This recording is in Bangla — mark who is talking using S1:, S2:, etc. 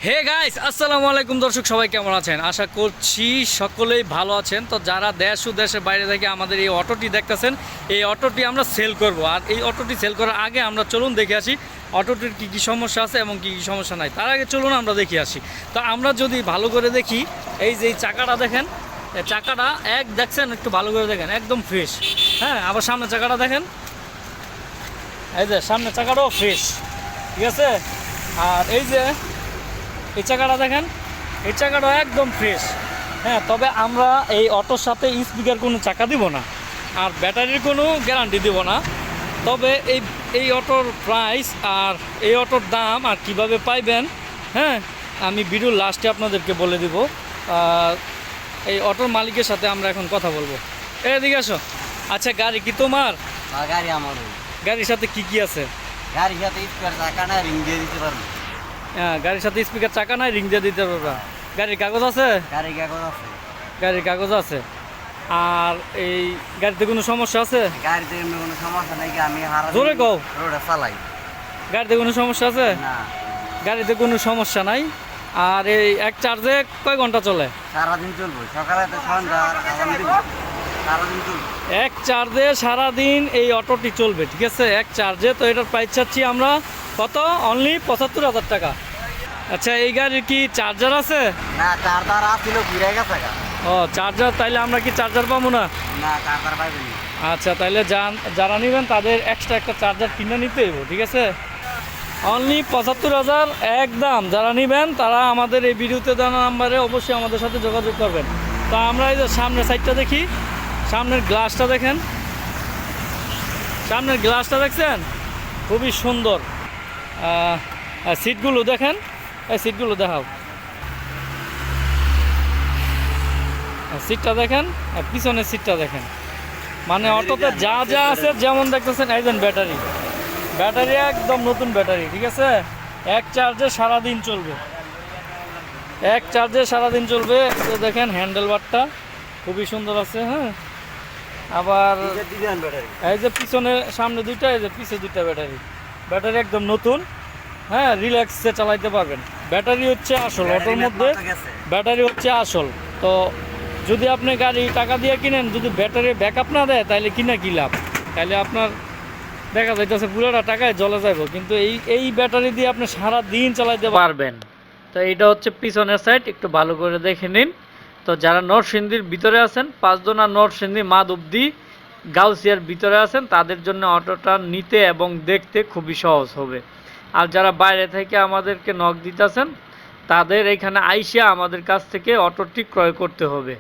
S1: হে গাইস, আসসালামু আলাইকুম। দর্শক সবাই কেমন আছেন? আশা করছি সকলেই ভালো আছেন। তো যারা দেশ ও দেশের বাইরে থেকে আমাদের এই অটোটি দেখতেছেন, এই অটোটি আমরা সেল করব। আর এই অটোটি সেল করার আগে আমরা চলুন দেখে আসি অটোটির কী কী সমস্যা আছে এবং কী কী সমস্যা নাই। তার আগে চলুন আমরা দেখে আসি। তো আমরা যদি ভালো করে দেখি, এই যে এই চাকাটা দেখেন, এই চাকাটা দেখছেন, একটু ভালো করে দেখেন, একদম ফ্রেশ। হ্যাঁ, আবার সামনে চাকাটা দেখেন, এই যে সামনে চাকাটাও ফ্রেশ, ঠিক আছে। আর এই যে এই চাকাটা দেখেন, এই চাকাটা একদম ফ্রেশ। হ্যাঁ, তবে আমরা এই অটোর সাথে স্পিকার কোনো চাকা দিব না, আর ব্যাটারির কোনো গ্যারান্টি দিব না। তবে এই এই অটোর প্রাইস আর এই অটোর দাম আর কিভাবে পাইবেন, হ্যাঁ, আমি ভিডিওর লাস্টে আপনাদেরকে বলে দিব। এই অটোর মালিকের সাথে আমরা এখন কথা বলবো। এদিকে আসো। আচ্ছা, গাড়ি কি তোমার?
S2: গাড়ি আমার।
S1: গাড়ির সাথে কি কি আছে?
S2: গাড়ির সাথে স্পেয়ার চাকা না, রিং দিয়ে দিতে পারবো।
S1: হ্যাঁ, গাড়ির সাথে স্পিকার চাকা নাই, রিং দিয়ে দিতে পারবা। গাড়ির কাগজ আছে?
S2: গাড়ি কাগজ আছে।
S1: গাড়ির কাগজ আছে। আর এই গাড়িতে কোনো সমস্যা আছে?
S2: গাড়িতে এমনি কোনো সমস্যা নাই, আমি
S1: জোরে কও।
S2: রোডে চালাই।
S1: গাড়িতে কোনো সমস্যা আছে?
S2: না,
S1: গাড়িতে কোনো সমস্যা নাই। আর এই এক চার্জে কয় ঘন্টা চলে?
S2: সারাদিন চলবো, সকালে তো সন্ধ্যা আরাম দিব, সারাদিন চলবো।
S1: এক চার্জে সারাদিন এই অটোটি চলবে, ঠিক আছে, এক চার্জে। তো এটার প্রাইস চাচ্ছি আমরা কত? অনলি ৭৫,০০০ টাকা। আচ্ছা, এই গাড়ির কি চার্জার আছে?
S2: না, চার্জার আসছিল, ঘুরে গেছে গা।
S1: ও, চার্জার, তাইলে আমরা কি চার্জার পাবো না?
S2: না, চার্জার পাইবেনি।
S1: আচ্ছা, তাইলে যারা নেবেন তাদের এক্সট্রা একটা চার্জার কিনে নিতে হইব, ঠিক আছে। অনলি ৭৫,০০০ একদম। যারা নেবেন তারা আমাদের এই ভিডিওতে দেওয়া নাম্বারে অবশ্যই আমাদের সাথে যোগাযোগ করবেন। তো আমরা এই যে সামনের সাইডটা দেখি, সামনের গ্লাসটা দেখেন, সামনের গ্লাসটা দেখছেন, খুবই সুন্দর। সিটগুলো দেখেন, এই সিটগুলো দেখাও, সিটটা দেখেন, আর পিছনের সিটটা দেখেন। মানে অটোতে যা যা আছে যেমন দেখতেছেন, এই যে ব্যাটারি, ব্যাটারি একদম নতুন ব্যাটারি, ঠিক আছে। এক চার্জে সারাদিন চলবে, এক চার্জে সারাদিন চলবে। তো দেখেন হ্যান্ডেল বারটা খুবই সুন্দর আছে। হ্যাঁ, আবার এই যে পিছনে, সামনে দুইটা, এই যে পিছে দুইটা ব্যাটারি, ব্যাটারি একদম নতুন। হ্যাঁ, রিল্যাক্সে চালাইতে পারবেন। ব্যাটারি হচ্ছে আসল অটোর মধ্যে, ব্যাটারি হচ্ছে আসল। তো যদি আপনি গাড়ি টাকা দিয়ে কিনেন, যদি ব্যাটারি ব্যাকআপ না দেয়, তাহলে কিনা কি লাভ? তাহলে আপনার দেখা যাইতেছে পুরোটা টাকায় জ্বলে যাবে। কিন্তু এই ব্যাটারি দিয়ে আপনি সারা দিন চালাইতে পারবেন। তো এইটা হচ্ছে পিছনের সাইড, একটু ভালো করে দেখে নিন। তো যারা নরসিংদীর ভিতরে আছেন, ৫ জনা নরসিংদী মাধবদী গাউসিয়ার ভিতরে আছেন, তাদের জন্য অটোটা নিতে এবং দেখতে খুবই সহজ হবে। আর যারা বাইরে থেকে আমাদেরকে নক দিতেছেন, তাদের এখানে আইসা আমাদের কাছ থেকে অটোটি ক্রয় করতে হবে।